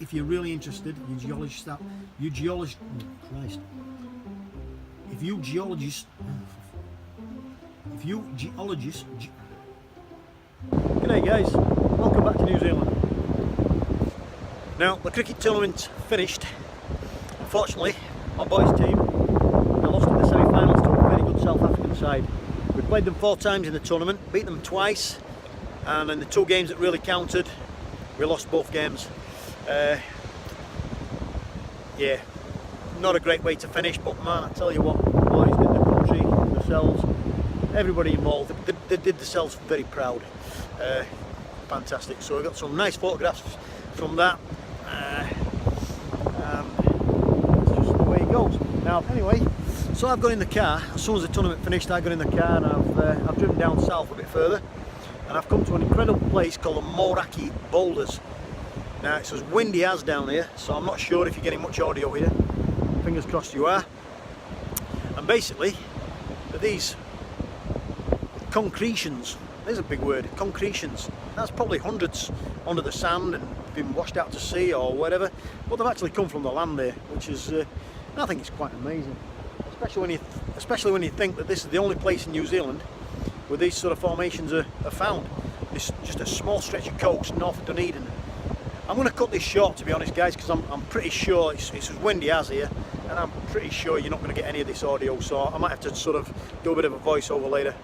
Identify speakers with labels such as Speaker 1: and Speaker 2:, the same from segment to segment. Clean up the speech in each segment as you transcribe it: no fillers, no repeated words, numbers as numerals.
Speaker 1: if you're really interested, you geologists, oh Christ, if you geologists, G'day guys, welcome back to New Zealand. Now the cricket tournament finished. Unfortunately, my boys' team, they lost in the semi-finals to a very good South African side. We played them 4 times in the tournament, beat them twice, and in the 2 games that really counted, we lost both games. Yeah, not a great way to finish, but man, I tell you what, the boys did the country, themselves, everybody involved, they did themselves very proud. Fantastic. So we got some nice photographs from that. It's just the way it goes. Now, anyway, so I've got in the car. As soon as the tournament finished, I got in the car and I've driven down south a bit further, and I've come to an incredible place called the Moeraki Boulders. Now it's as windy as down here, so I'm not sure if you're getting much audio here. Fingers crossed you are. And basically, these concretions, there's a big word, concretions. That's probably hundreds under the sand and been washed out to sea or whatever, but they've actually come from the land there, which is, I think it's quite amazing. Especially when you think that this is the only place in New Zealand where these sort of formations are found. It's just a small stretch of coast north of Dunedin. I'm going to cut this short, to be honest guys, because I'm pretty sure it's as windy as here, and I'm pretty sure you're not going to get any of this audio, so I might have to sort of do a bit of a voiceover later.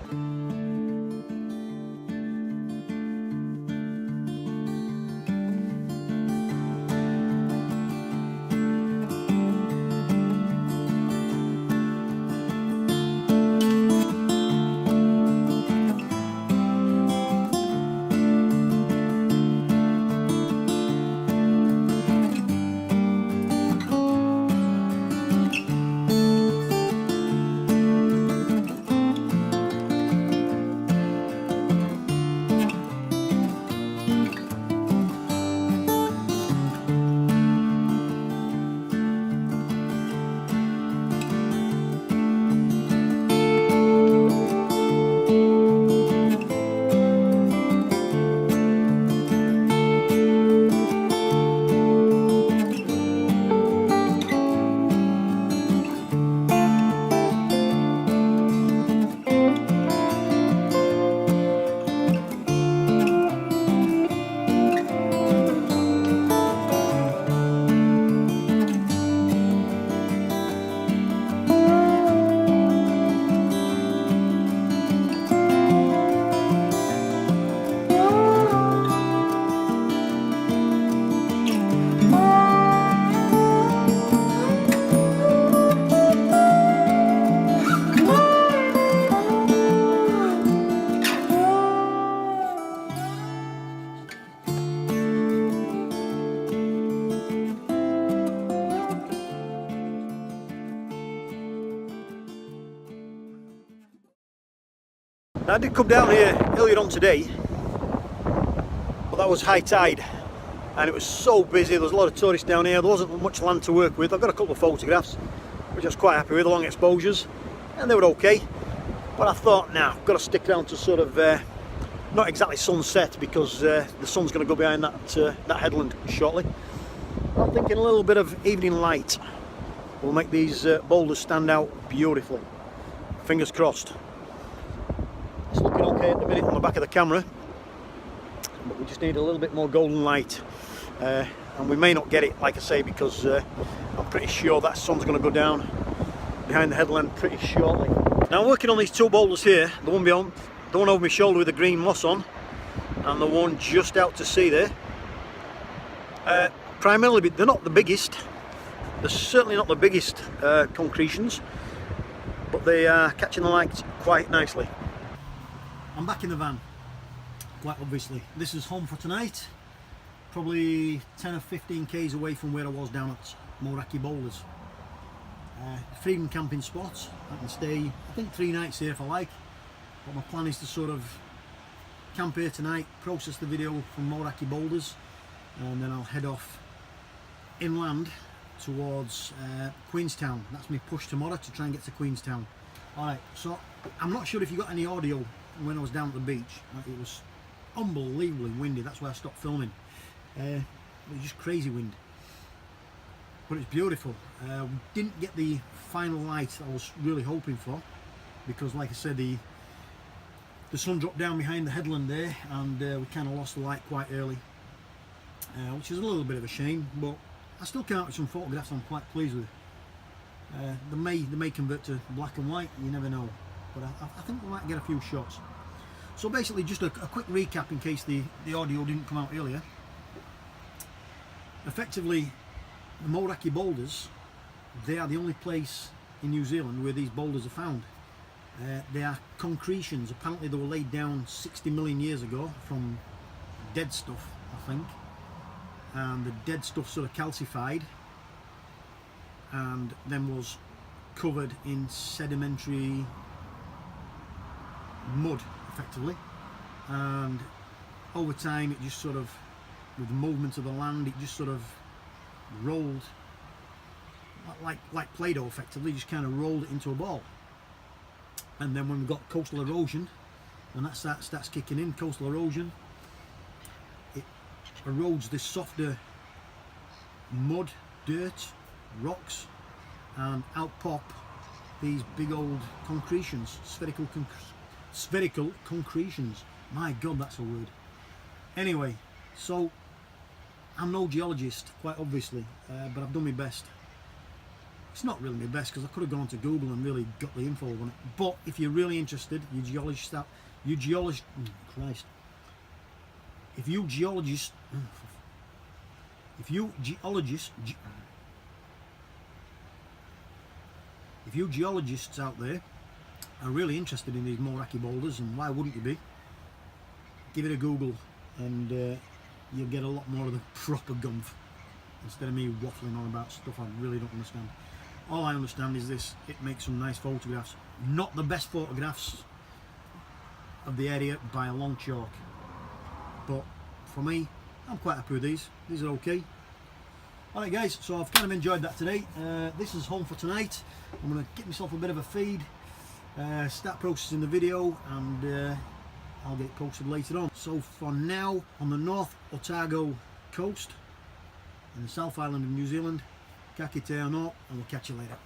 Speaker 1: Now, I did come down here earlier on today, but that was high tide and it was so busy. There was a lot of tourists down here. There wasn't much land to work with. I've got a couple of photographs which I was quite happy with, long exposures, and they were okay, but I thought, nah, I've got to stick around to sort of not exactly sunset, because the sun's going to go behind that headland shortly. I'm thinking a little bit of evening light will make these boulders stand out beautifully. Fingers crossed. It's looking okay at the minute on the back of the camera, but we just need a little bit more golden light, and we may not get it, like I say, because I'm pretty sure that sun's going to go down behind the headland pretty shortly. Now I'm working on these 2 boulders here, the one over my shoulder with the green moss on, and the one just out to sea there. Primarily, they're not the biggest. They're certainly not the biggest concretions, but they are catching the light quite nicely. I'm back in the van, quite obviously. This is home for tonight, probably 10 or 15 k's away from where I was down at Moeraki Boulders. Freedom camping spots. I can stay, I think, 3 nights here if I like, but my plan is to sort of camp here tonight, process the video from Moeraki Boulders, and then I'll head off inland towards Queenstown. That's my push tomorrow, to try and get to Queenstown. Alright, so I'm not sure if you got any audio when I was down at the beach. It was unbelievably windy, that's why I stopped filming. It was just crazy wind. but it's beautiful. We didn't get the final light I was really hoping for, because like I said, the sun dropped down behind the headland there, and we kind of lost the light quite early, which is a little bit of a shame, but I still came out with some photographs I'm quite pleased with. They may convert to black and white, you never know, but I think we might get a few shots. So basically, just a quick recap in case the audio didn't come out earlier. Effectively, the Moeraki Boulders, they are the only place in New Zealand where these boulders are found. They are concretions. Apparently they were laid down 60 million years ago from dead stuff, I think, and the dead stuff sort of calcified and then was covered in sedimentary mud, effectively, and over time it just sort of, with the movement of the land, it just sort of rolled like Play-Doh, effectively, just kind of rolled it into a ball. And then when we've got coastal erosion, when that starts kicking in, coastal erosion, it erodes this softer mud, dirt, rocks, and out pop these big old concretions, spherical concretions. My God, that's a word. Anyway, so I'm no geologist, quite obviously, but I've done my best. It's not really my best, because I could have gone to Google and really got the info on it. But if you're really interested, if you geologists out there are really interested in these Moeraki boulders, and why wouldn't you be? Give it a Google, and you'll get a lot more of the proper gumph, instead of me waffling on about stuff I really don't understand. All I understand is this: it makes some nice photographs. Not the best photographs of the area by a long chalk, but for me, I'm quite happy with these. These are okay. Alright guys, so I've kind of enjoyed that today. This is home for tonight. I'm going to get myself a bit of a feed, start processing the video, and I'll get it posted later on. So for now, on the North Otago coast in the South Island of New Zealand, ka kite anō, and we'll catch you later.